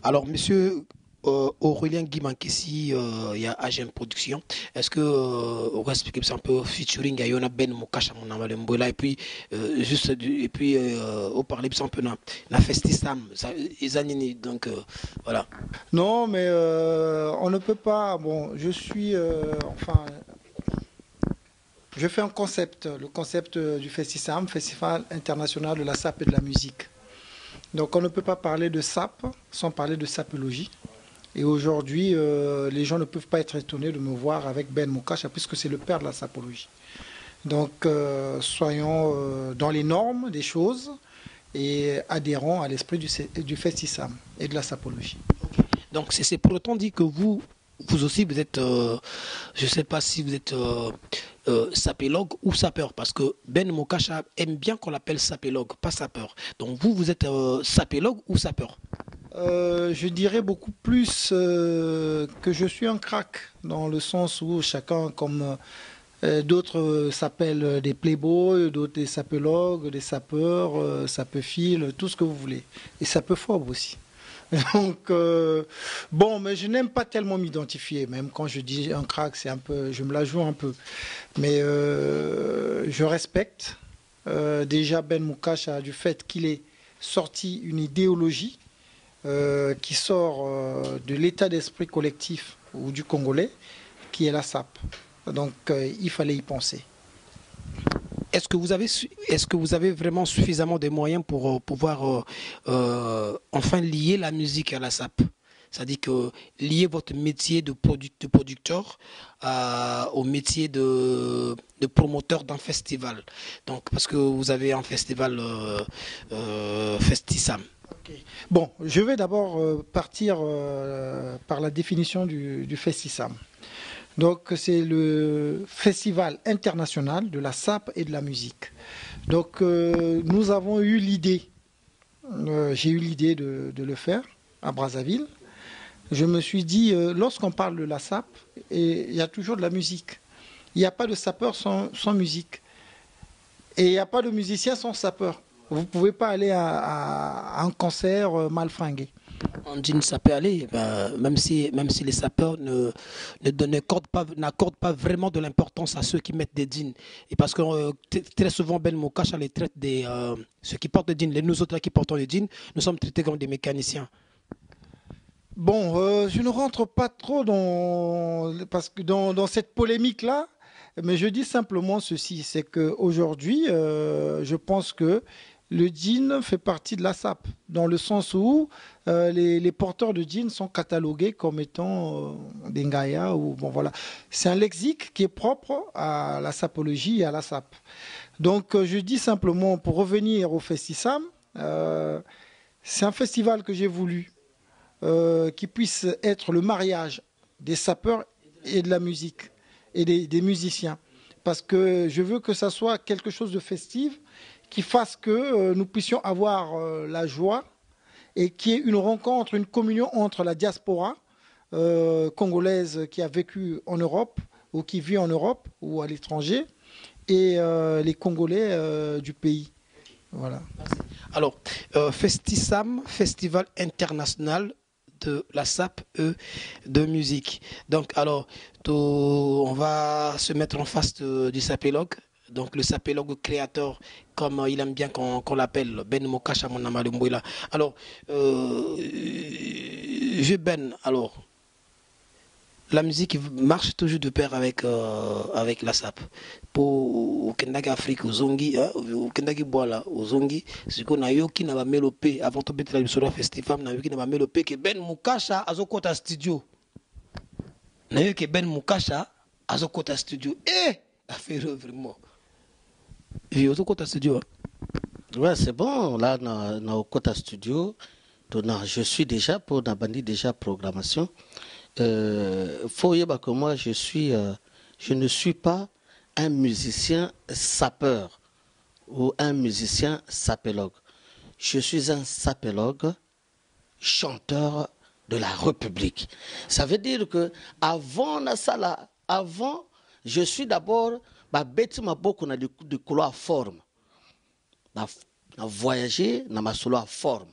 Alors, monsieur Aurélien Guimankessi, il y a AGM Production. Est-ce que on va expliquer un peu featuring à Yona Ben Mokasha mon Malembola et puis on parlait un peu de la Festisam, Izanini, donc voilà. Non, mais on ne peut pas. Bon, enfin, je fais un concept, le concept du Festisam, Festival international de la SAP et de la musique. Donc, on ne peut pas parler de SAP sans parler de sapologie. Et aujourd'hui, les gens ne peuvent pas être étonnés de me voir avec Ben Mokasha, puisque c'est le père de la sapologie. Donc, soyons dans les normes des choses et adhérons à l'esprit du Festisam et de la sapologie. Donc, c'est pour autant dit que vous aussi, vous êtes, je ne sais pas si vous êtes sapélogue ou sapeur, parce que Ben Mokasha aime bien qu'on l'appelle sapélogue, pas sapeur. Donc, vous êtes sapélogue ou sapeur? Je dirais beaucoup plus que je suis un crack, dans le sens où chacun, comme d'autres s'appellent des playboys, d'autres des sapologues, des sapeurs, sapophiles, tout ce que vous voulez. Et sapephobes aussi. Donc, bon, mais je n'aime pas tellement m'identifier, même quand je dis un crack, c'est un peu, je me la joue un peu. Mais je respecte déjà Ben Mokasha du fait qu'il ait sorti une idéologie qui sort de l'état d'esprit collectif ou du Congolais, qui est la SAP. Donc il fallait y penser. Est-ce que vous avez vraiment suffisamment de moyens pour pouvoir enfin lier la musique à la SAP? C'est-à-dire que lier votre métier de producteur au métier de promoteur d'un festival. Donc, parce que vous avez un festival Festisam. Okay. Bon, je vais d'abord partir par la définition du Festisam. Donc, c'est le festival international de la SAP et de la musique. Donc, nous avons eu l'idée, j'ai eu l'idée de le faire à Brazzaville. Je me suis dit, lorsqu'on parle de la SAP, il y a toujours de la musique. Il n'y a pas de sapeur sans musique. Et il n'y a pas de musicien sans sapeur. Vous ne pouvez pas aller à un concert mal fringué. En jean, ça peut aller, même si les sapeurs n'accordent pas vraiment de l'importance à ceux qui mettent des jeans. Et parce que très souvent, Ben Mokacha les traite ceux qui portent des jeans, nous autres qui portons des jeans, nous sommes traités comme des mécaniciens. Bon, je ne rentre pas trop dans cette polémique-là, mais je dis simplement ceci, c'est qu'aujourd'hui, je pense que le jean fait partie de la SAP, dans le sens où les porteurs de jeans sont catalogués comme étant des Ngaya ou bon voilà. C'est un lexique qui est propre à la sapologie et à la SAP. Donc je dis simplement, pour revenir au Festisam, c'est un festival que j'ai voulu qui puisse être le mariage des sapeurs et de la musique et des musiciens. Parce que je veux que ça soit quelque chose de festif qui fasse que nous puissions avoir la joie et qu'il y ait une rencontre, une communion entre la diaspora congolaise qui a vécu en Europe ou qui vit en Europe ou à l'étranger et les Congolais du pays. Voilà. Alors, Festisam, Festival international de la SAP de musique. Donc, alors, on va se mettre en face du sapélogue. Donc, le sapélogue créateur, comme il aime bien qu'on l'appelle, Ben Mokasha Monamalumbouila. Alors, Ben, alors, la musique marche toujours de pair avec la SAP. Pour Kendaki Afrique, aux Zongi, au Kendaki Boala, aux Zongi, c'est qu'on a yoki na ba mélopé, avant de mettre la sur festival, na yoki na ba mélopé, que Ben Mukasha a kota studio. Na yoki Ben Mukasha a kota studio. Affaire vraiment. Et au kota studio. Ouais, c'est bon, là, au Kota Studio, je suis déjà pour la bandit déjà programmation. Faut dire que moi je ne suis pas un musicien sapeur ou un musicien sapélogue. Je suis un sapélogue chanteur de la République. Ça veut dire que avant je suis d'abord bête ma beaucoup na de couloir forme. Na voyager na ma solo forme.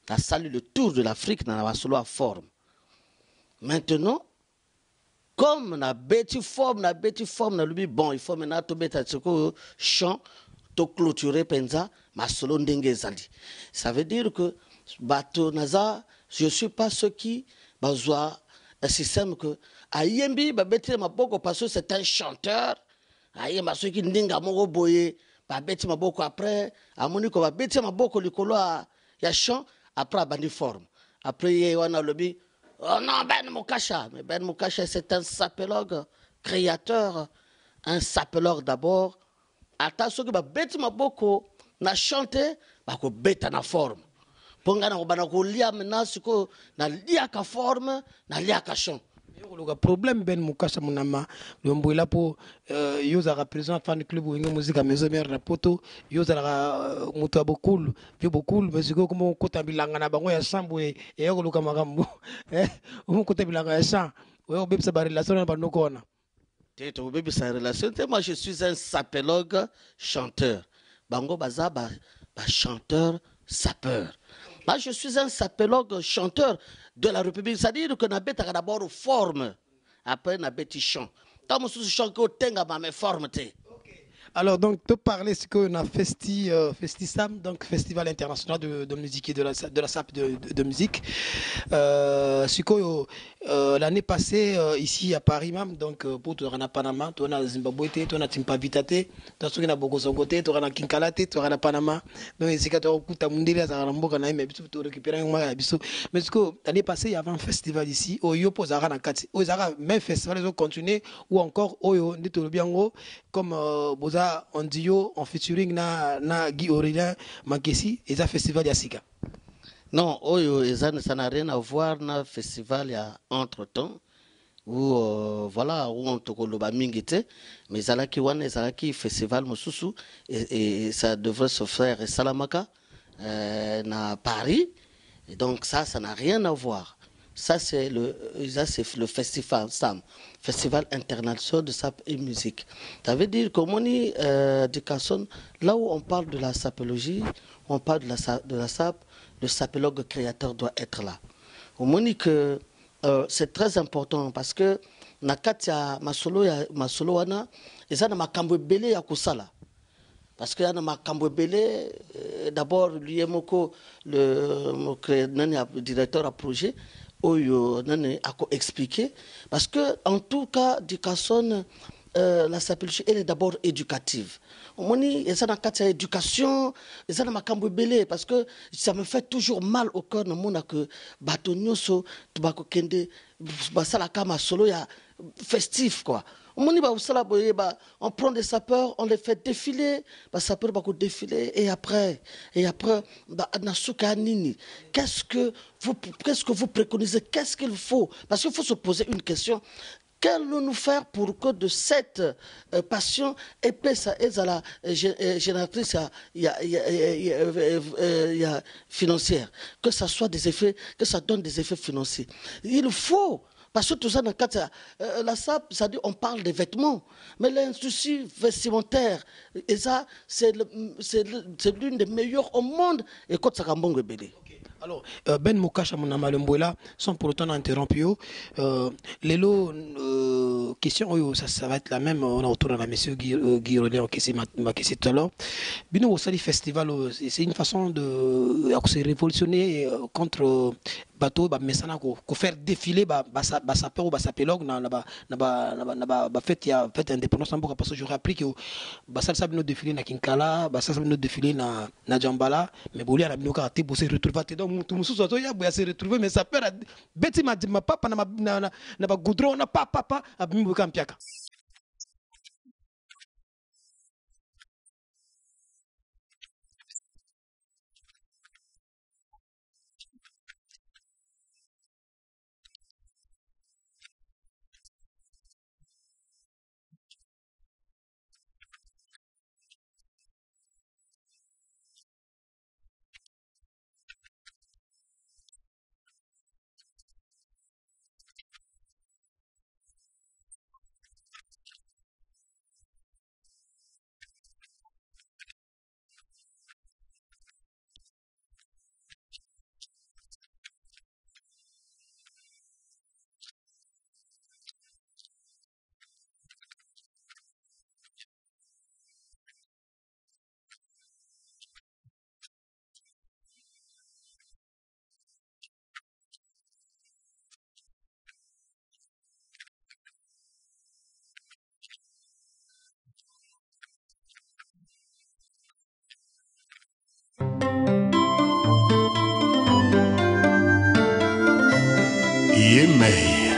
la salle le tour de l'Afrique dans la solo forme. Maintenant, comme na bêti forme, na lubi bon, il faut maintenant to bêta tsoko chant, to clôturer penza, ma solo ndenge zali. Ça veut dire que bato naza, je suis pas ceux qui bazwa un système que ayembi ba bêti ma boko parce que c'est un chanteur. Ayemba ceux qui ndinga moko boye, ba bêti ma boko après, amoni ko ba bêti ma boko likolo ya chant après bandi forme. Après y wana lobi. Oh non, Ben Moukasha. Mais Ben Moukasha, c'est un sapélogue créateur. Un sapélogue d'abord. Attention que bête ma boko na chanté, ko bête na forme. Ponga na bana ko lia maintenant siko na lia ka forme, na lia ka chant. Le problème Ben Moukasha Munama, le Mbouila pour Yosa président fan club ou une musique à maison mère rapoto, Yosa Mouta beaucoup, vieux beaucoup, parce que comme on compte bilanga na bango ya chambre et yoko kamagambo, on compte bilanga ya chambre, ouais on bébé sa relation na banoko na. T'es au bébé sa relation, moi je suis un sapélogue chanteur. Bango baza ba chanteur sapeur. Moi, je suis un sapélogue chanteur de la République. C'est-à-dire que na bête a d'abord forme, après na bête chant. Tant que je chante que tenga ma forme te. Alors, donc, te parler ce qu'on a FestiSam, donc Festival international de musique et de la SAP de musique. L'année passée, ici à Paris même, donc pour tu as Panama, tu as Zimbabwe, tu as Timpavitate, tu as Bogo Songote, tu as Kinkalate, tu as Panama. Donc, c'est quand tu as Kuta Mundela, tu as Ramboka, mais tu récupères un mois. Mais l'année passée, il y avait un festival ici, au Yopo Zara Nakati. Au Zara, même festival, ils ont continué, ou encore, Oyo, Nitolobiango, comme Boza. En duo, en featuring na Guy Aurélien Mankessi et ça festival Yassika. Non, ça n'a rien à voir na festival il y a entre temps où voilà où on te koloba mingite mais zalaki wana zalaki festival mosusu et ça devrait se faire à Salamaka na Paris et donc ça n'a rien à voir. Ça c'est le festival SAM, Festival international de SAP et musique. Ça veut dire que Moni Dicasson, là où on parle de la sapologie, on parle de la SAP, le sapologue créateur doit être là. Moni que c'est très important parce que Nakatia Masolo wana, et ça na makambo belé ya kusala. Parce qu'il y a un belé, d'abord, l'IMOCO, le directeur à projet, Oyo a expliqué. Parce que, en tout cas, Dicasson, la sapologie, elle est d'abord éducative. Il y a une éducation, il y a un belé, parce que ça me fait toujours mal au cœur, que Batonyoso, Tobako Kende, Basala Kama Solo, festif, quoi. On prend des sapeurs, on les fait défiler, les sapeurs vont défiler et après, qu'est-ce que vous préconisez, qu'est-ce qu'il faut? Parce qu'il faut se poser une question. Qu'allons-nous faire pour que de cette passion épaisse et la génératrice financière, que ça soit des effets, que ça donne des effets financiers. Il faut. Parce que tout ça, dans le cadre la SAP, ça dit on parle des vêtements, mais l'industrie vestimentaire, et ça, c'est l'une des meilleures au monde. Et quand ça va belé. Alors, Ben Moukasha Mounamalembola, sans pour autant interrompre, les lots, question, ça va être la même, on a autour de la monsieur Guy Rollet, qui m'a question tout à l'heure. Bino Osali Festival, c'est une façon de se révolutionner contre bateau, mesana ko faire défiler sapeur ou sapelog na fête indépendance parce que j'aurais appris que ça sabino défiler na Kinkala, ça sabino défiler na Djambala, mais boli à la bino karaté pour se retrouver donc tout mususu ato ya boya se retrouver mais sapeur beti ma papa na goudron na papa abimbo kampiaka. Yemei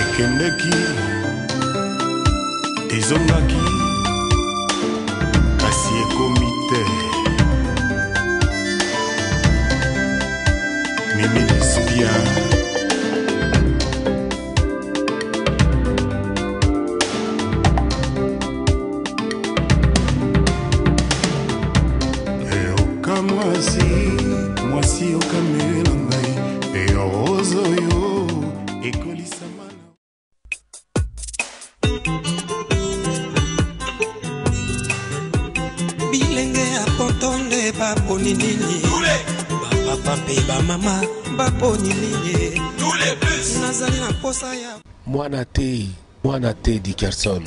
ekendeki ezongaki kasi ekomi te Mimi Lesbien mwasi okamela ngai eyo rose oyo ekolisama bilenge ya potonde baponi nini bapapa mpe bamama baponi nini nazali na posa ya mwana te Dickerson